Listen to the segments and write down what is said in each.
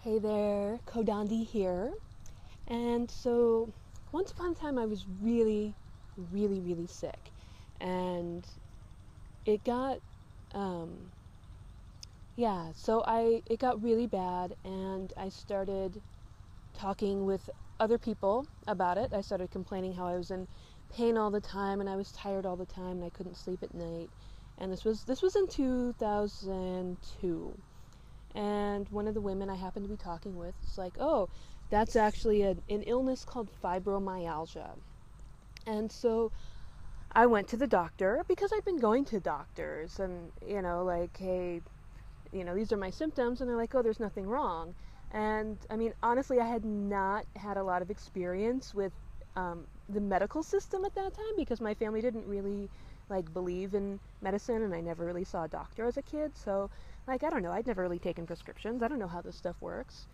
Hey there, Kodandi here. And so, once upon a time, I was really, really, really sick. And it got, um, it got really bad, and I started talking with other people about it. I started complaining how I was in pain all the time, and I was tired all the time, and I couldn't sleep at night. And this was in 2002. And one of the women I happened to be talking with was like, oh, that's actually an illness called fibromyalgia. And so I went to the doctor because I'd been going to doctors and, like, hey, these are my symptoms. And they're like, oh, there's nothing wrong. And I mean, honestly, I had not had a lot of experience with the medical system at that time because my family didn't really believe in medicine, and I never really saw a doctor as a kid. So I don't know, I'd never really taken prescriptions. I don't know how this stuff works.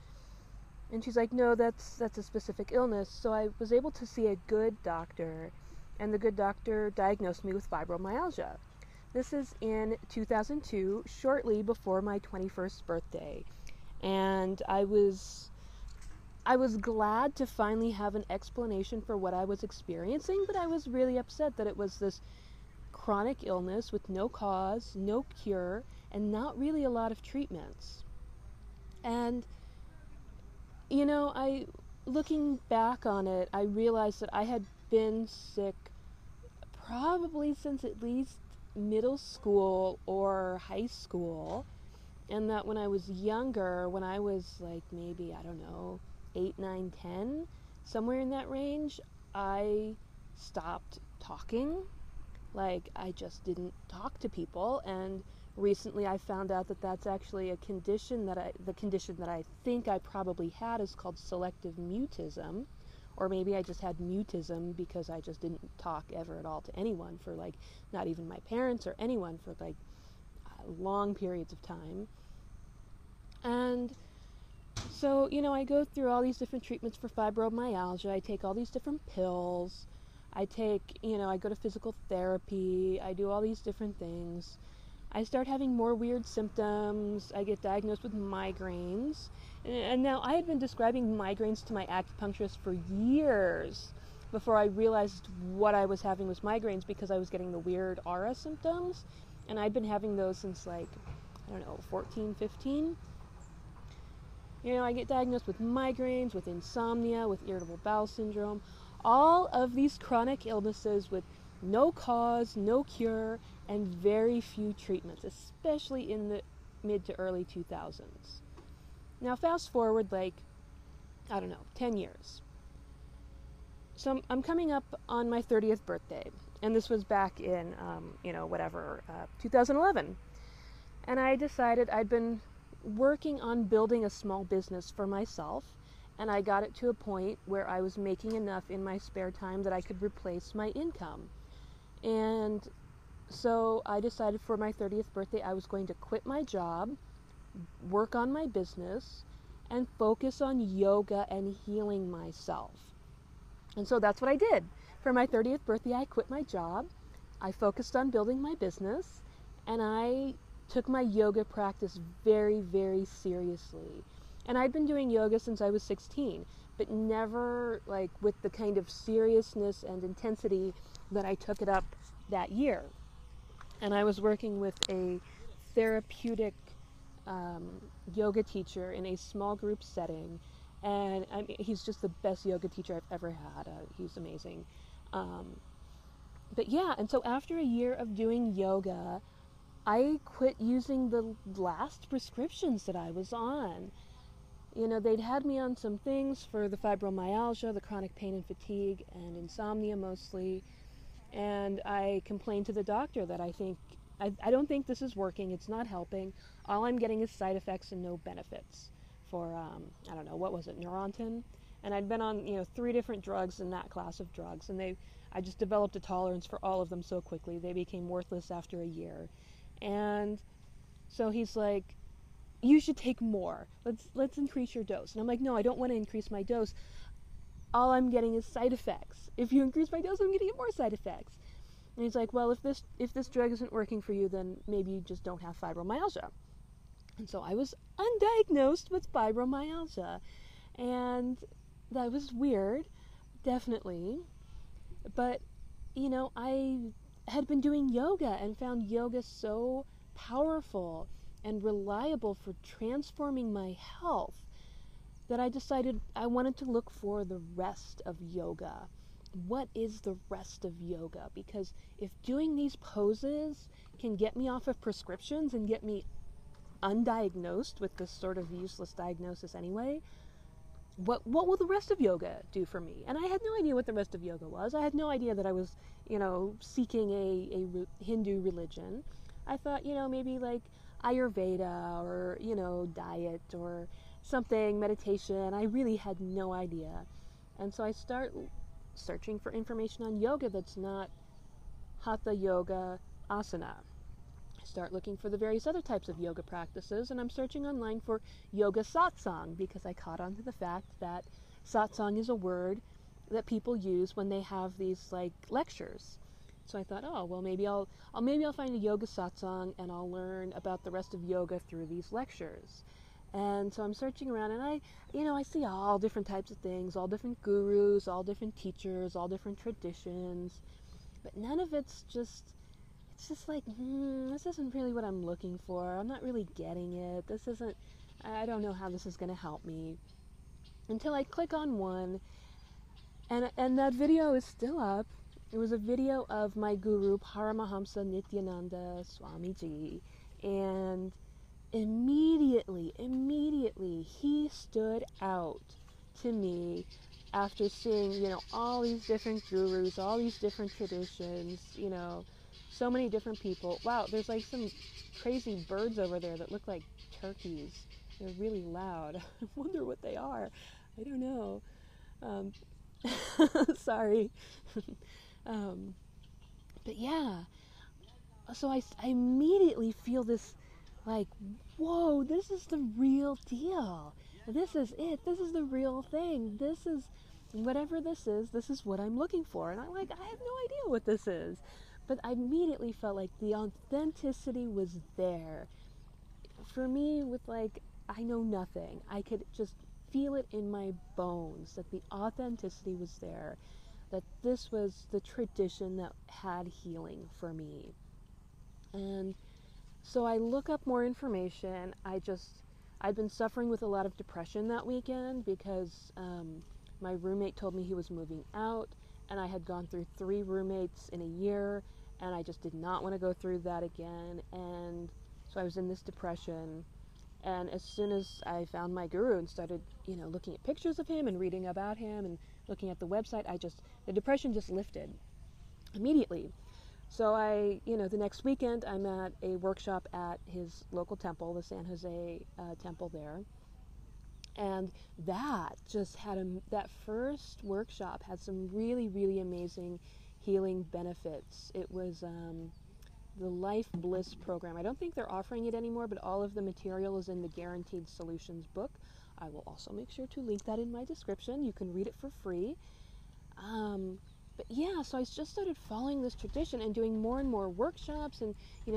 And she's like, no, that's a specific illness. So I was able to see a good doctor, and the good doctor diagnosed me with fibromyalgia. This is in 2002, shortly before my 21st birthday. And I was glad to finally have an explanation for what I was experiencing, but I was really upset that it was this chronic illness with no cause, no cure, and not really a lot of treatments. And, looking back on it, I realized that I had been sick probably since at least middle school or high school, and that when I was younger, when I was maybe, I don't know, 8, 9, 10, somewhere in that range, I stopped talking. I just didn't talk to people, and recently I found out that that's actually the condition that I think I probably had is called selective mutism, or maybe I just had mutism because I just didn't talk ever at all to anyone for not even my parents or anyone for long periods of time. And so, I go through all these different treatments for fibromyalgia. I take all these different pills. I go to physical therapy. I do all these different things. I start having more weird symptoms. I get diagnosed with migraines. And now I had been describing migraines to my acupuncturist for years before I realized what I was having was migraines, because I was getting the weird aura symptoms. And I'd been having those since 14, 15. I get diagnosed with migraines, with insomnia, with irritable bowel syndrome, all of these chronic illnesses with no cause, no cure, and very few treatments, especially in the mid to early 2000s. Now fast forward 10 years. So I'm coming up on my 30th birthday, and this was back in 2011. And I decided I'd been working on building a small business for myself, and I got it to a point where I was making enough in my spare time that I could replace my income. And so I decided for my 30th birthday I was going to quit my job, work on my business, and focus on yoga and healing myself. And so that's what I did. For my 30th birthday, I quit my job, I focused on building my business, and I took my yoga practice very, very seriously. And I'd been doing yoga since I was 16, but never with the kind of seriousness and intensity that I took it up that year. And I was working with a therapeutic yoga teacher in a small group setting, and he's just the best yoga teacher I've ever had. He's amazing. But yeah, and so after a year of doing yoga, I quit using the last prescriptions that I was on. They'd had me on some things for the fibromyalgia, the chronic pain and fatigue, and insomnia mostly. And I complained to the doctor that I don't think this is working. It's not helping. All I'm getting is side effects and no benefits for, I don't know, what was it, Neurontin? And I'd been on, 3 different drugs in that class of drugs, and I just developed a tolerance for all of them so quickly. They became worthless after a year. And so he's like, you should take more. Let's increase your dose. And I'm like, no, I don't want to increase my dose. All I'm getting is side effects. If you increase my dose, I'm going to get more side effects. And he's like, well, if this drug isn't working for you, then maybe you just don't have fibromyalgia. And so I was undiagnosed with fibromyalgia. And that was weird, definitely. But, I had been doing yoga and found yoga so powerful and reliable for transforming my health that I decided I wanted to look for the rest of yoga. What is the rest of yoga? Because if doing these poses can get me off of prescriptions and get me undiagnosed with this sort of useless diagnosis anyway, what will the rest of yoga do for me? And I had no idea what the rest of yoga was. I had no idea that I was, seeking a Hindu religion. I thought, maybe like Ayurveda or, diet or something, meditation. I really had no idea. And so I start searching for information on yoga that's not Hatha Yoga Asana. I start looking for the various other types of yoga practices, and I'm searching online for yoga satsang because I caught on to the fact that satsang is a word that people use when they have these like lectures. So I thought, oh well, maybe I'll find a yoga satsang and I'll learn about the rest of yoga through these lectures. And so I'm searching around, and I see all different types of things, all different gurus, all different teachers, all different traditions, but none of it's just like, this isn't really what I'm looking for. I'm not really getting it. I don't know how this is going to help me. Until I click on one, and that video is still up. It was a video of my guru, Paramahamsa Nityananda Swamiji, and immediately, he stood out to me after seeing, all these different gurus, all these different traditions, so many different people. Wow, there's like some crazy birds over there that look like turkeys. They're really loud. I wonder what they are. I don't know. Sorry. But yeah, so I immediately feel this like, whoa, this is the real deal. This is it. This is the real thing. This is, whatever this is what I'm looking for. And I have no idea what this is. But I immediately felt like the authenticity was there. For me, with I know nothing. I could just feel it in my bones that the authenticity was there. That this was the tradition that had healing for me. And so I look up more information. I'd been suffering with a lot of depression that weekend because my roommate told me he was moving out, and I had gone through 3 roommates in a year, and I just did not want to go through that again. And so I was in this depression. And as soon as I found my guru and started, looking at pictures of him and reading about him and looking at the website, the depression just lifted immediately. So the next weekend I'm at a workshop at his local temple, the San Jose temple there. And that that first workshop had some really, really amazing healing benefits. It was the Life Bliss program. I don't think they're offering it anymore, but all of the material is in the Guaranteed Solutions book. I will also make sure to link that in my description. You can read it for free. But yeah, so I just started following this tradition and doing more and more workshops and,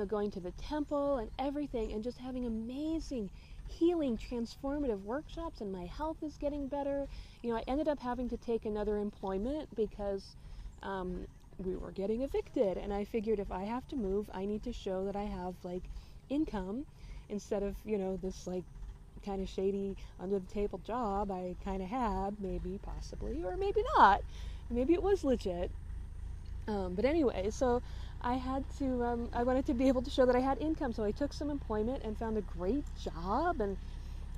going to the temple and everything and just having amazing healing, transformative workshops, and my health is getting better. I ended up having to take another employment because we were getting evicted, and I figured if I have to move, I need to show that I have income instead of this kind of shady under the table job I kind of had, maybe, possibly, or maybe not. Maybe it was legit. But anyway, so I had to I wanted to be able to show that I had income, so I took some employment and found a great job. And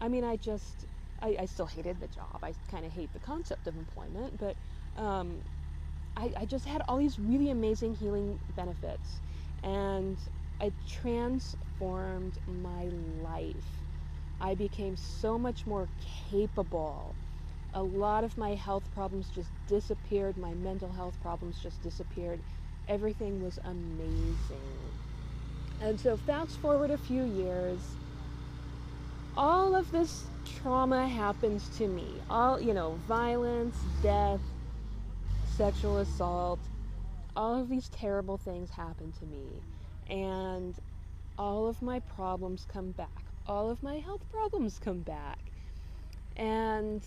I mean, I still hated the job. I kind of hate the concept of employment, but I just had all these really amazing healing benefits, and it transformed my life. I became so much more capable. A lot of my health problems just disappeared. My mental health problems just disappeared. Everything was amazing. And so fast forward a few years, all of this trauma happens to me. All, violence, death, sexual assault, all of these terrible things happen to me. And all of my problems come back. all of my health problems come back. And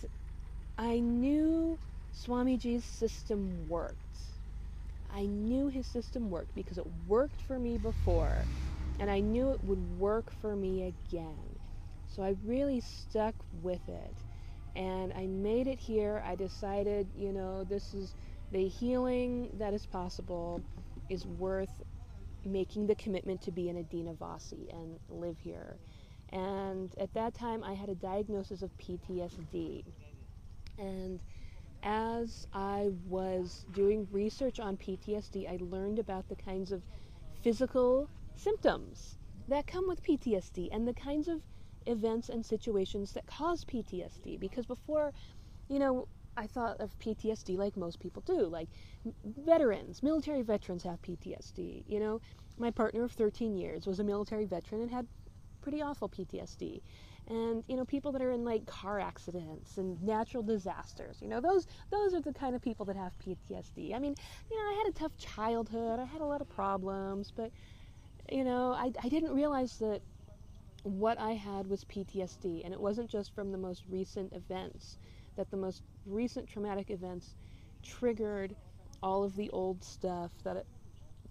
I knew Swamiji's system worked. I knew his system worked because it worked for me before, and I knew it would work for me again. So I really stuck with it, and I made it here. I decided, this is the healing that is possible is worth making the commitment to be an Adina Vasi and live here. And at that time, I had a diagnosis of PTSD. And as I was doing research on PTSD, I learned about the kinds of physical symptoms that come with PTSD and the kinds of events and situations that cause PTSD. Because before, I thought of PTSD like most people do. Like veterans, military veterans have PTSD. My partner of 13 years was a military veteran and had pretty awful PTSD. And people that are in like car accidents and natural disasters, those are the kind of people that have PTSD. I mean, I had a tough childhood. I had a lot of problems, but I didn't realize that what I had was PTSD, and it wasn't just from the most recent events, that the most recent traumatic events triggered all of the old stuff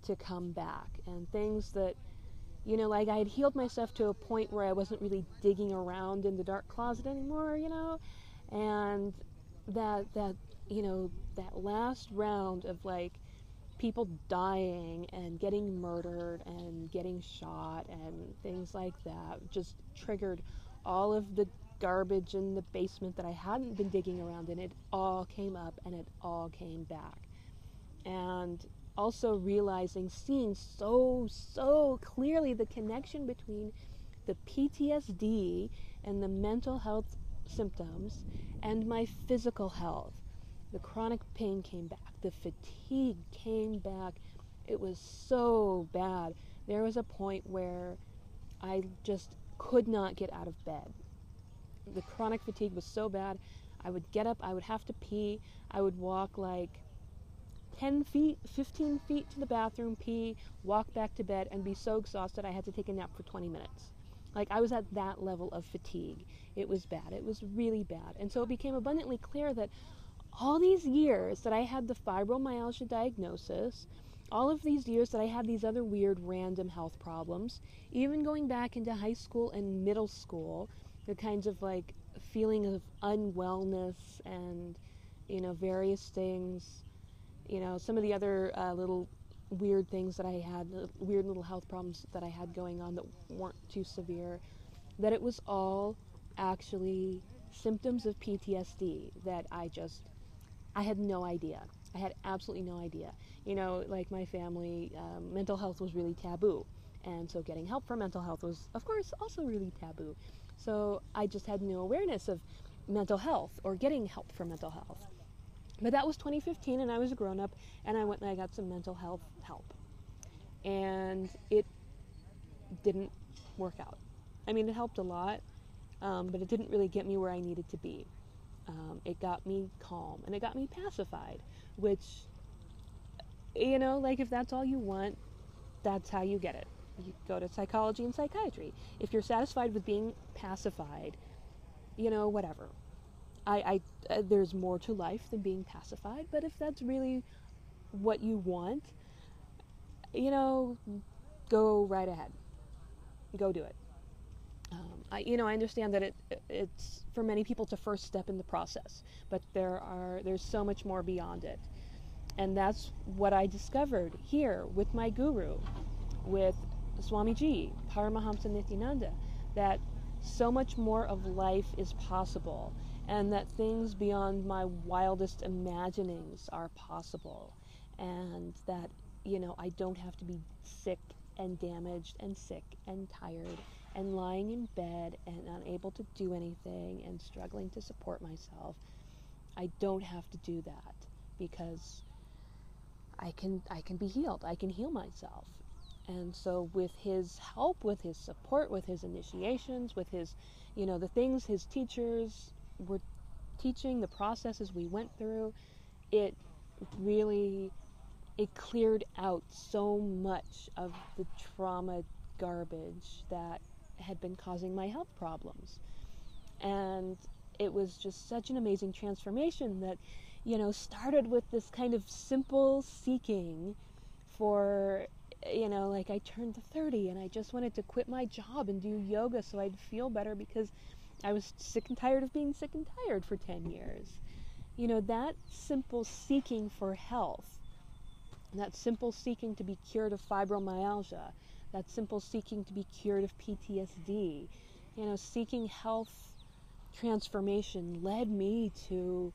to come back, and things that like I had healed myself to a point where I wasn't really digging around in the dark closet anymore, and that last round of like people dying and getting murdered and getting shot and things like that just triggered all of the garbage in the basement that I hadn't been digging around in. It all came up and it all came back. And also realizing, seeing so clearly the connection between the PTSD and the mental health symptoms and my physical health. The chronic pain came back. The fatigue came back. It was so bad. There was a point where I just could not get out of bed. The chronic fatigue was so bad. I would get up, I would have to pee, I would walk like 10 feet, 15 feet to the bathroom, pee, walk back to bed, and be so exhausted I had to take a nap for 20 minutes. Like, I was at that level of fatigue. It was bad. It was really bad. And so it became abundantly clear that all these years that I had the fibromyalgia diagnosis, all of these years that I had these other weird random health problems, even going back into high school and middle school, the kinds of like feeling of unwellness and, various things, some of the other little weird things that I had, weird little health problems that I had going on that weren't too severe, that it was all actually symptoms of PTSD that I had no idea. I had absolutely no idea. Like my family, mental health was really taboo. And so getting help for mental health was, of course, also really taboo. So I just had no awareness of mental health or getting help for mental health. But that was 2015, and I was a grown-up, and I went and I got some mental health help. And it didn't work out. I mean, it helped a lot, but it didn't really get me where I needed to be. It got me calm, and it got me pacified, which, like if that's all you want, that's how you get it. You go to psychology and psychiatry. If you're satisfied with being pacified, whatever. There's more to life than being pacified, but if that's really what you want, go right ahead. Go do it. I understand that it's for many people it's a first step in the process, but there's so much more beyond it. And that's what I discovered here with my guru, with Swamiji, Paramahamsa Nityananda, that so much more of life is possible, and that things beyond my wildest imaginings are possible, and that, I don't have to be sick and damaged and sick and tired and lying in bed and unable to do anything and struggling to support myself. I don't have to do that because I can be healed. I can heal myself. And so with his help, with his support, with his initiations, with his, the things his teachers were teaching, the processes we went through, it cleared out so much of the trauma garbage that had been causing my health problems. And it was just such an amazing transformation that, started with this kind of simple seeking for, like I turned 30 and I just wanted to quit my job and do yoga so I'd feel better because I was sick and tired of being sick and tired for 10 years. That simple seeking for health, that simple seeking to be cured of fibromyalgia, that simple seeking to be cured of PTSD, seeking health transformation led me to,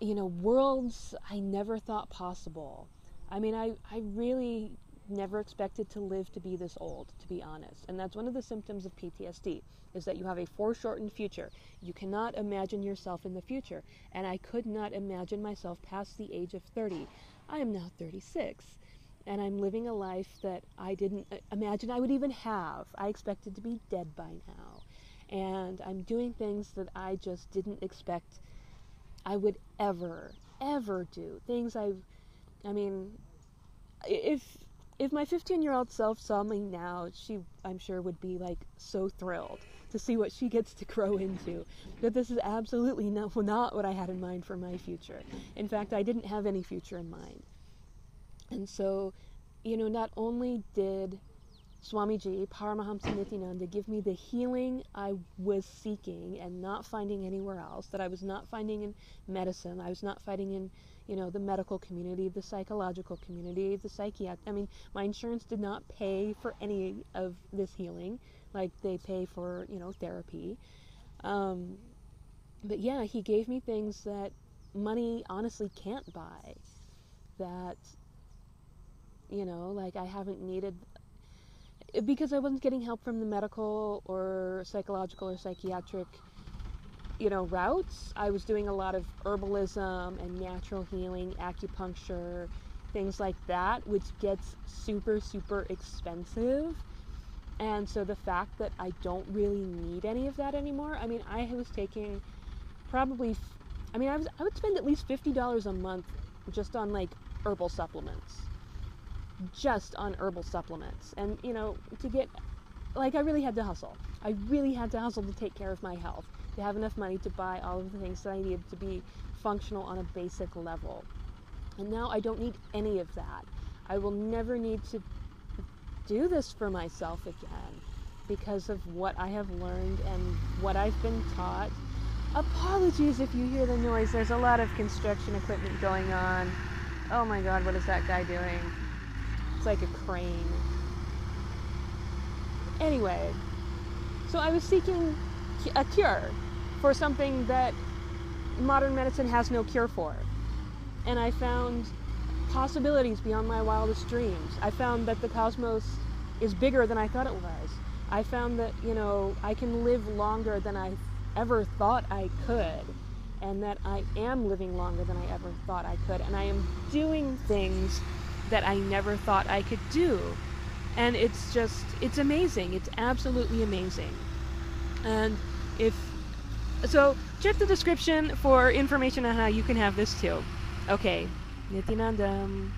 worlds I never thought possible. I mean, I really never expected to live to be this old, to be honest. And that's one of the symptoms of PTSD, is that you have a foreshortened future. You cannot imagine yourself in the future. And I could not imagine myself past the age of 30. I am now 36. And I'm living a life that I didn't imagine I would even have. I expected to be dead by now. And I'm doing things that I just didn't expect I would ever do. Things if my 15-year-old self saw me now, she, I'm sure, would be like so thrilled to see what she gets to grow into. But this is absolutely not what I had in mind for my future. In fact, I didn't have any future in mind. And so, not only did Swamiji, Paramahamsa Nityananda, give me the healing I was seeking and not finding anywhere else, that I was not finding in medicine, I was not finding in, the medical community, the psychological community, the psychiatric. My insurance did not pay for any of this healing, like they pay for, therapy. But yeah, he gave me things that money honestly can't buy, that, like I haven't needed, because I wasn't getting help from the medical or psychological or psychiatric, routes. I was doing a lot of herbalism and natural healing, acupuncture, things like that, which gets super, super expensive. And so the fact that I don't really need any of that anymore, I was taking probably, I would spend at least $50 a month just on like herbal supplements. And to get, like, I really had to hustle to take care of my health, to have enough money to buy all of the things that I needed to be functional on a basic level. And now I don't need any of that. I will never need to do this for myself again because of what I have learned and what I've been taught. Apologies if you hear the noise. There's a lot of construction equipment going on. Oh my God, what is that guy doing? It's like a crane. Anyway, so I was seeking a cure for something that modern medicine has no cure for. And I found possibilities beyond my wildest dreams. I found that the cosmos is bigger than I thought it was. I found that, I can live longer than I ever thought I could. And that I am living longer than I ever thought I could. And I am doing things that I never thought I could do. And it's amazing. It's absolutely amazing. And so check the description for information on how you can have this too. Okay, Nityanandam.